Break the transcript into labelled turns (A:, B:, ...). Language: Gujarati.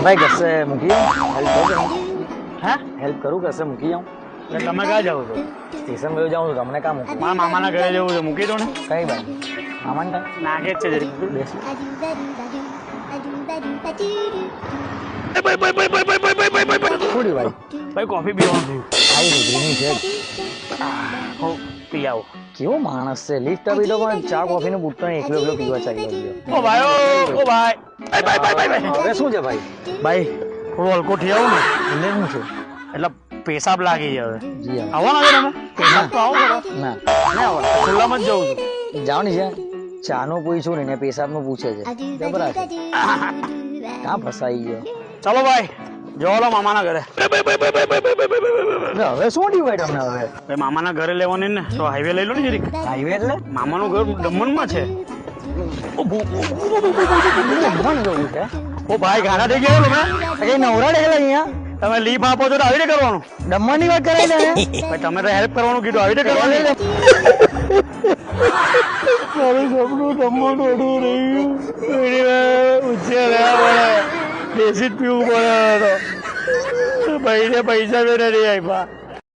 A: ભાઈ કશે મૂકી આવું હેલ્પ કરું હા હેલ્પ કરું કશે મૂકી આવું
B: એટલે તમે ક્યાં જાઓ છો?
A: સ્ટેશન ગયો જાઉં છું તમને કામ મૂકું
B: મારા મામાના ઘરે જવું છે, મૂકી દો ને.
A: કઈ ભાઈ મામાને કામ
B: નાગે જ છે જરીક.
A: બેસ થોડી ભાઈ
B: ભાઈ કોફી પીવાનું
A: આવી રૂબરીની છે
B: હો પી આવો.
A: કેવો માણસ છે લિફ્ટ આપી દો પણ ચા કોફી નું બુટ્ટો એકલો એકલો પીવા ચાલી ગયો
B: ઓ ભાઈ ઓ ભાઈ ભાઈ
A: હવે શું છે ભાઈ
B: ભાઈ થોડું હલકો થઈ આવું ને
A: એટલે શું છે
B: એટલે પેશાબ લાગી જાય.
A: જી હા
B: આવવાના છે તમે પેશાબ તો આવો ખરા.
A: ના
B: નહીં આવવાના, ખુલ્લામાં જ જવું છું.
A: જાઓ ને છે ચા નું પૂછ્યું ને એને પેશાબ નું પૂછે છે જબરા છે ક્યાં ફસાઈ ગયો
B: ચાલો ભાઈ જવા લો મામાના ઘરે.
A: હવે શું ડિવાઈડ તમને હવે
B: ભાઈ મામાના ઘરે લેવાની ને તો હાઈવે લઈ લો ને જરીક.
A: હાઈવે એટલે
B: મામાનું ઘર દમણમાં છે.
A: જમવાનું જવું છે
B: ઓ ભાઈ ગાના થઈ ગયા તમે
A: કઈ નવરા ડેલા અહીંયા
B: તમે લીફ આપો છો તો આવી રીતે કરવાનું.
A: દમણ ની વાત કરાય ને
B: ભાઈ તમે તો હેલ્પ કરવાનું કીધું, આવી રીતે કરવાનું. મારું સપનું દમણ ઓઢું રહ્યું ઉછે રહ્યા પડે દેશી જ પીવું પડે તો ભાઈને પૈસા બી નથી આપ્યા.